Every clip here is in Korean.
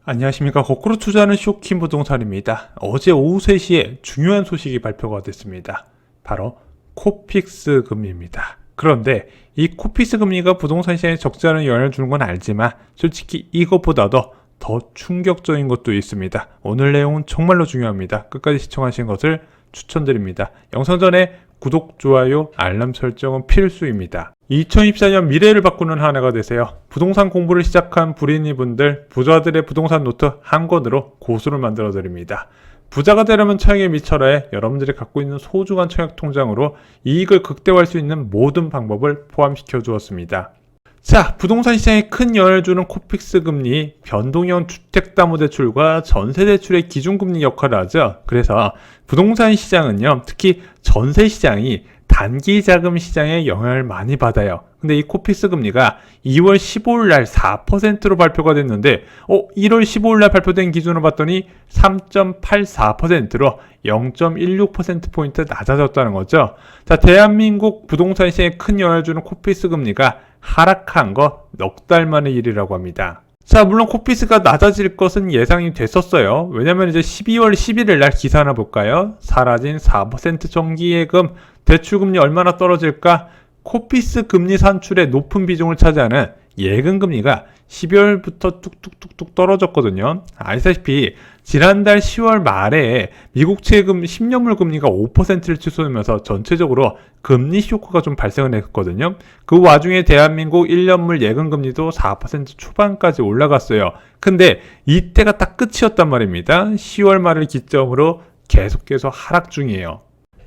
안녕하십니까. 거꾸로 투자하는 쇼킹 부동산입니다. 어제 오후 3시에 중요한 소식이 발표가 됐습니다. 바로 코픽스 금리입니다. 그런데 이 코픽스 금리가 부동산 시장에 적지 않은 영향을 주는 건 알지만 솔직히 이것보다도 더 충격적인 것도 있습니다. 오늘 내용은 정말로 중요합니다. 끝까지 시청하신 것을 추천드립니다. 영상 전에 구독, 좋아요, 알람 설정은 필수입니다. 2024년 미래를 바꾸는 한 해가 되세요. 부동산 공부를 시작한 불인이분들, 부자들의 부동산 노트 한 권으로 고수를 만들어 드립니다. 부자가 되려면 청약에 미쳐라에 여러분들이 갖고 있는 소중한 청약 통장으로 이익을 극대화할 수 있는 모든 방법을 포함시켜 주었습니다. 자, 부동산 시장에 큰 영향을 주는 코픽스 금리, 변동형 주택담보대출과 전세대출의 기준금리 역할을 하죠. 그래서 부동산 시장은요, 특히 전세시장이 단기자금 시장에 영향을 많이 받아요. 근데 이 코픽스 금리가 2월 15일 날 4%로 발표가 됐는데 1월 15일 날 발표된 기준으로 봤더니 3.84%로 0.16%포인트 낮아졌다는 거죠. 자, 대한민국 부동산 시장에 큰 영향을 주는 코픽스 금리가 하락한 거 넉 달 만의 일이라고 합니다. 자, 물론 코픽스가 낮아질 것은 예상이 됐었어요. 왜냐면 이제 12월 11일 날 기사 하나 볼까요? 사라진 4% 정기예금, 대출금리 얼마나 떨어질까? 코픽스 금리 산출의 높은 비중을 차지하는 예금금리가 12월부터 뚝뚝뚝뚝 떨어졌거든요. 아시다시피 지난달 10월 말에 미국 채금 10년물 금리가 5%를 치솟으면서 전체적으로 금리 쇼크가 좀 발생을 했거든요. 그 와중에 대한민국 1년물 예금금리도 4% 초반까지 올라갔어요. 근데 이때가 딱 끝이었단 말입니다. 10월 말을 기점으로 계속해서 하락 중이에요.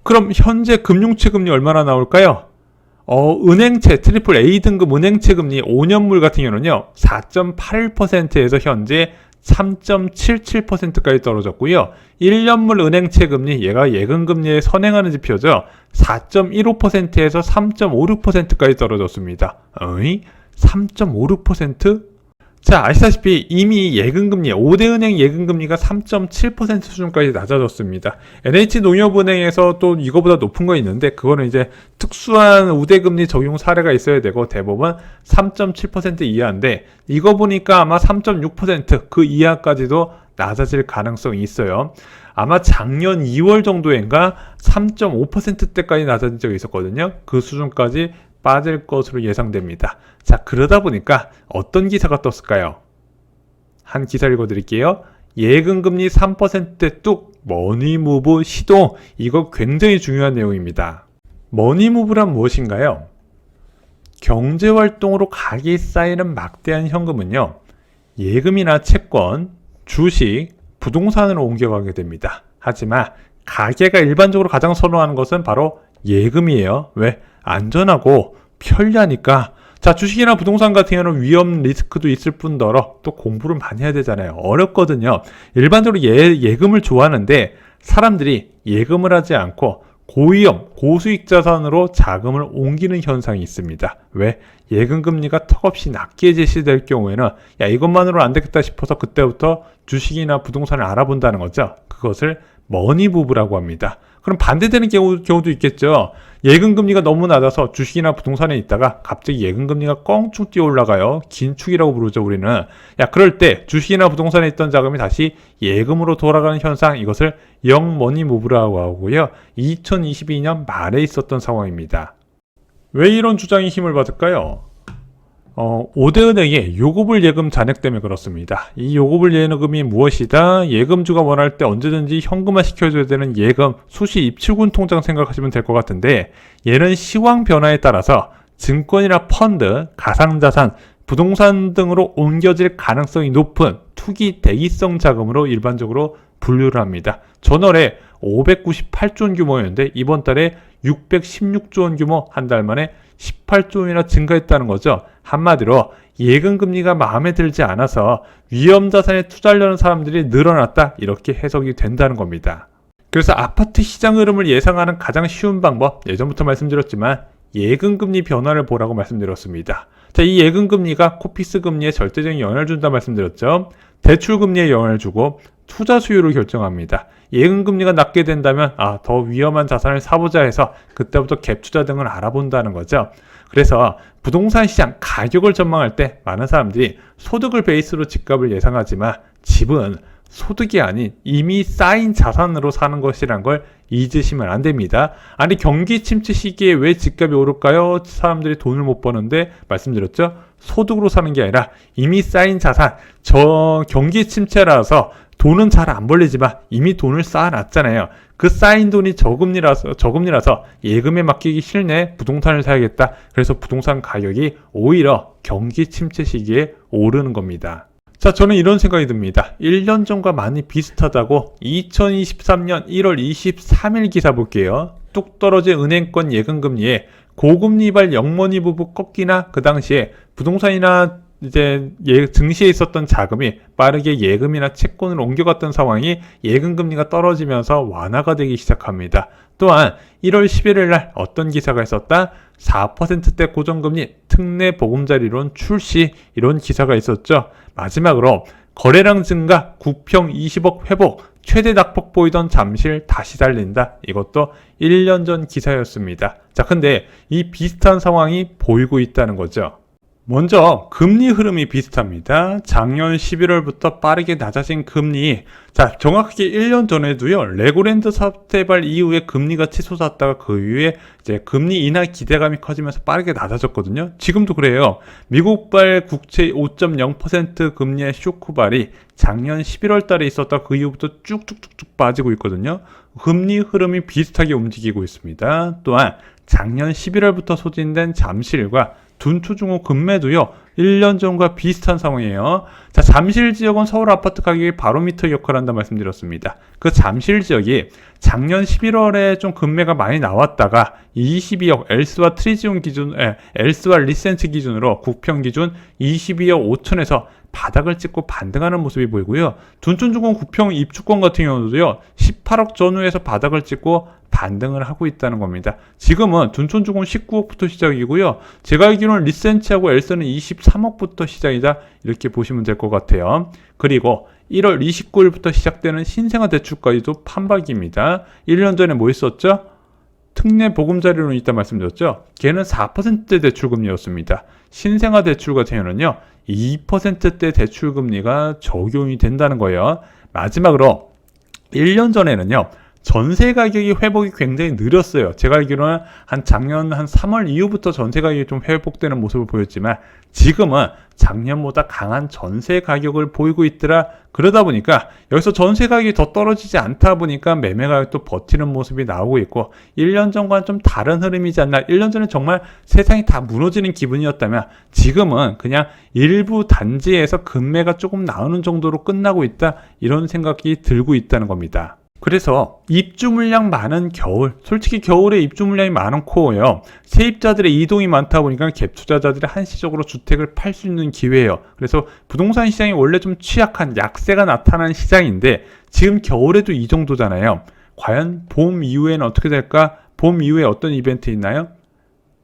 그럼 현재 금융채 금리 얼마나 나올까요? 은행채, 트리플 A 등급 은행채 금리 5년물 같은 경우는요, 4.81%에서 현재 3.77%까지 떨어졌고요. 1년물 은행채 금리, 얘가 예금금리에 선행하는 지표죠. 4.15%에서 3.56%까지 떨어졌습니다. 3.56%? 자, 아시다시피 이미 예금금리, 5대 은행 예금금리가 3.7% 수준까지 낮아졌습니다. NH농협은행에서 또 이거보다 높은 거 있는데 그거는 이제 특수한 우대금리 적용 사례가 있어야 되고 대부분 3.7% 이하인데 이거 보니까 아마 3.6% 그 이하까지도 낮아질 가능성이 있어요. 아마 작년 2월 정도인가 3.5%대까지 낮아진 적이 있었거든요. 그 수준까지 빠질 것으로 예상됩니다. 자, 그러다 보니까 어떤 기사가 떴을까요? 한 기사 읽어드릴게요. 예금금리 3%대 뚝 머니무브 시동. 이거 굉장히 중요한 내용입니다. 머니무브란 무엇인가요? 경제활동으로 각이 쌓이는 막대한 현금은요, 예금이나 채권, 주식, 부동산으로 옮겨가게 됩니다. 하지만 가계가 일반적으로 가장 선호하는 것은 바로 예금이에요. 왜? 안전하고 편리하니까. 자, 주식이나 부동산 같은 경우는 위험 리스크도 있을 뿐더러 또 공부를 많이 해야 되잖아요. 어렵거든요. 일반적으로 예금을 좋아하는데 사람들이 예금을 하지 않고 고위험, 고수익 자산으로 자금을 옮기는 현상이 있습니다. 왜? 예금 금리가 턱없이 낮게 제시될 경우에는 야, 이것만으로 안 되겠다 싶어서 그때부터 주식이나 부동산을 알아본다는 거죠. 그것을 머니무브라고 합니다. 그럼 반대되는 경우도 있겠죠. 예금금리가 너무 낮아서 주식이나 부동산에 있다가 갑자기 예금금리가 껑충 뛰어 올라가요. 긴축이라고 부르죠, 우리는. 야, 그럴 때 주식이나 부동산에 있던 자금이 다시 예금으로 돌아가는 현상, 이것을 영머니무브라고 하고요. 2022년 말에 있었던 상황입니다. 왜 이런 주장이 힘을 받을까요? 5대 은행의 요구불 예금 잔액 때문에 그렇습니다. 이 요구불 예금이 무엇이다? 예금주가 원할 때 언제든지 현금화 시켜줘야 되는 예금, 수시 입출금 통장 생각하시면 될 것 같은데 얘는 시황 변화에 따라서 증권이나 펀드, 가상자산, 부동산 등으로 옮겨질 가능성이 높은 투기 대기성 자금으로 일반적으로 분류를 합니다. 전월에 598조 원 규모였는데 이번 달에 616조 원 규모, 한 달 만에 18조 원이나 증가했다는 거죠. 한마디로 예금금리가 마음에 들지 않아서 위험자산에 투자하려는 사람들이 늘어났다, 이렇게 해석이 된다는 겁니다. 그래서 아파트 시장 흐름을 예상하는 가장 쉬운 방법, 예전부터 말씀드렸지만 예금금리 변화를 보라고 말씀드렸습니다. 자, 이 예금금리가 코픽스 금리에 절대적인 영향을 준다 말씀드렸죠. 대출금리에 영향을 주고 투자 수요를 결정합니다. 예금금리가 낮게 된다면 더 위험한 자산을 사보자 해서 그때부터 갭 투자 등을 알아본다는 거죠. 그래서 부동산 시장 가격을 전망할 때 많은 사람들이 소득을 베이스로 집값을 예상하지만 집은 소득이 아닌 이미 쌓인 자산으로 사는 것이란 걸 잊으시면 안 됩니다. 아니 경기 침체 시기에 왜 집값이 오를까요? 사람들이 돈을 못 버는데 말씀드렸죠. 소득으로 사는 게 아니라 이미 쌓인 자산, 경기 침체라서 돈은 잘 안 벌리지만 이미 돈을 쌓아놨잖아요. 그 쌓인 돈이 저금리라서 예금에 맡기기 싫네. 부동산을 사야겠다. 그래서 부동산 가격이 오히려 경기 침체 시기에 오르는 겁니다. 자, 저는 이런 생각이 듭니다. 1년 전과 많이 비슷하다고 2023년 1월 23일 기사 볼게요. 뚝 떨어진 은행권 예금금리에 고금리발 영원히 부부 꺾이나 그 당시에 부동산이나 증시에 있었던 자금이 빠르게 예금이나 채권으로 옮겨갔던 상황이 예금금리가 떨어지면서 완화가 되기 시작합니다. 또한 1월 11일 날 어떤 기사가 있었다? 4%대 고정금리 특례 보금자리론 출시 이런 기사가 있었죠. 마지막으로 거래량 증가 9평 20억 회복 최대 낙폭 보이던 잠실 다시 달린다. 이것도 1년 전 기사였습니다. 자, 근데 이 비슷한 상황이 보이고 있다는 거죠. 먼저 금리 흐름이 비슷합니다. 작년 11월부터 빠르게 낮아진 금리. 자, 정확하게 1년 전에도요. 레고랜드 사태발 이후에 금리가 치솟았다가 그 이후에 이제 금리 인하 기대감이 커지면서 빠르게 낮아졌거든요. 지금도 그래요. 미국발 국채 5.0% 금리의 쇼크발이 작년 11월 달에 있었다 그 이후부터 쭉쭉쭉쭉 빠지고 있거든요. 금리 흐름이 비슷하게 움직이고 있습니다. 또한 작년 11월부터 소진된 잠실과 둔초중호 금매도요 1년 전과 비슷한 상황이에요. 자, 잠실 지역은 서울 아파트 가격이 바로미터 역할을 한다 말씀드렸습니다. 그 잠실 지역이 작년 11월에 좀 금매가 많이 나왔다가 22억 엘스와 트리지온 기준, 엘스와 리센트 기준으로 국평 기준 22억 5천에서 바닥을 찍고 반등하는 모습이 보이고요. 둔촌중공 국평 입주권 같은 경우도요 18억 전후에서 바닥을 찍고 반등을 하고 있다는 겁니다. 지금은 둔촌중공 19억부터 시작이고요. 제가 알기로는 리센치하고 엘스는 23억부터 시작이다 이렇게 보시면 될 것 같아요. 그리고 1월 29일부터 시작되는 신생아 대출까지도 판박입니다. 1년 전에 뭐 있었죠? 특례 보금자리론 있다 말씀드렸죠. 걔는 4%대 대출금리였습니다. 신생아 대출 같은 경우는요 2%대 대출금리가 적용이 된다는 거예요. 마지막으로 1년 전에는요 전세 가격이 회복이 굉장히 느렸어요. 제가 알기로는 작년 3월 이후부터 전세 가격이 좀 회복되는 모습을 보였지만 지금은 작년보다 강한 전세 가격을 보이고 있더라. 그러다 보니까 여기서 전세 가격이 더 떨어지지 않다 보니까 매매 가격도 버티는 모습이 나오고 있고 1년 전과는 좀 다른 흐름이지 않나. 1년 전에 정말 세상이 다 무너지는 기분이었다면 지금은 그냥 일부 단지에서 금매가 조금 나오는 정도로 끝나고 있다. 이런 생각이 들고 있다는 겁니다. 그래서 입주 물량 많은 겨울, 솔직히 겨울에 입주 물량이 많고요. 세입자들의 이동이 많다 보니까 갭 투자자들이 한시적으로 주택을 팔 수 있는 기회예요. 그래서 부동산 시장이 원래 좀 취약한 약세가 나타난 시장인데 지금 겨울에도 이 정도잖아요. 과연 봄 이후에는 어떻게 될까? 봄 이후에 어떤 이벤트 있나요?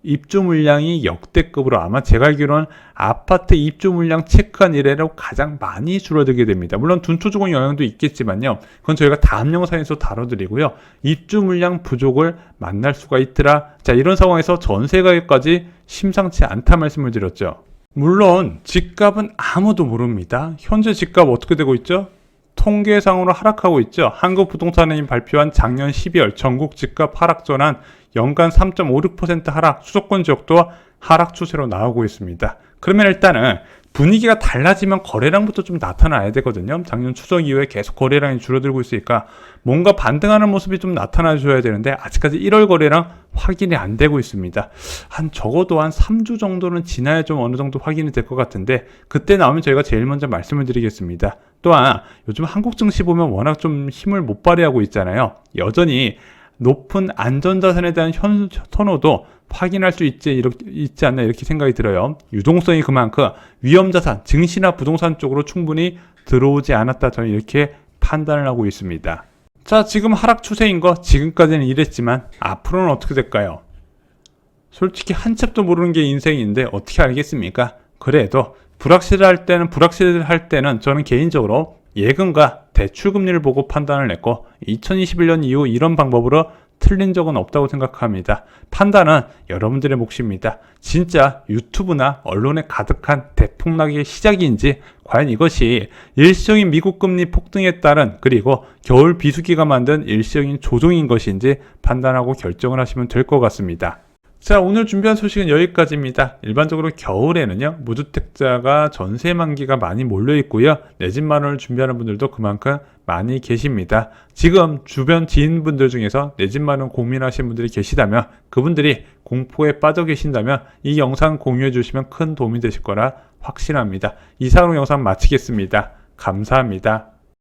입주 물량이 역대급으로 아마 제가 알기로는 아파트 입주 물량 체크한 이래로 가장 많이 줄어들게 됩니다. 물론 둔초조공 영향도 있겠지만요. 그건 저희가 다음 영상에서 다뤄드리고요. 입주 물량 부족을 만날 수가 있더라. 자, 이런 상황에서 전세 가격까지 심상치 않다 말씀을 드렸죠. 물론 집값은 아무도 모릅니다. 현재 집값 어떻게 되고 있죠? 통계상으로 하락하고 있죠. 한국부동산원이 발표한 작년 12월 전국 집값 하락 전환 연간 3.56% 하락, 수도권 지역도 하락 추세로 나오고 있습니다. 그러면 일단은 분위기가 달라지면 거래량부터 좀 나타나야 되거든요. 작년 추석 이후에 계속 거래량이 줄어들고 있으니까 뭔가 반등하는 모습이 좀 나타나줘야 되는데 아직까지 1월 거래량 확인이 안 되고 있습니다. 적어도 한 3주 정도는 지나야 좀 어느 정도 확인이 될 것 같은데 그때 나오면 저희가 제일 먼저 말씀을 드리겠습니다. 또한 요즘 한국 증시 보면 워낙 좀 힘을 못 발휘하고 있잖아요. 여전히 높은 안전자산에 대한 선호도 확인할 수 있지 않나 이렇게 생각이 들어요. 유동성이 그만큼 위험자산, 증시나 부동산 쪽으로 충분히 들어오지 않았다. 저는 이렇게 판단을 하고 있습니다. 자, 지금 하락 추세인 거 지금까지는 이랬지만 앞으로는 어떻게 될까요? 솔직히 한 sap도 모르는 게 인생인데 어떻게 알겠습니까? 그래도 불확실할 때는 저는 개인적으로 예금과 대출금리를 보고 판단을 했고 2021년 이후 이런 방법으로 틀린 적은 없다고 생각합니다. 판단은 여러분들의 몫입니다. 진짜 유튜브나 언론에 가득한 대폭락의 시작인지, 과연 이것이 일시적인 미국 금리 폭등에 따른, 그리고 겨울 비수기가 만든 일시적인 조정인 것인지 판단하고 결정을 하시면 될 것 같습니다. 자, 오늘 준비한 소식은 여기까지입니다. 일반적으로 겨울에는요, 무주택자가 전세 만기가 많이 몰려 있고요, 내 집 마련을 준비하는 분들도 그만큼 많이 계십니다. 지금 주변 지인분들 중에서 내 집 마련 고민하시는 분들이 계시다면, 그분들이 공포에 빠져 계신다면 이 영상 공유해 주시면 큰 도움이 되실 거라 확신합니다. 이상으로 영상 마치겠습니다. 감사합니다.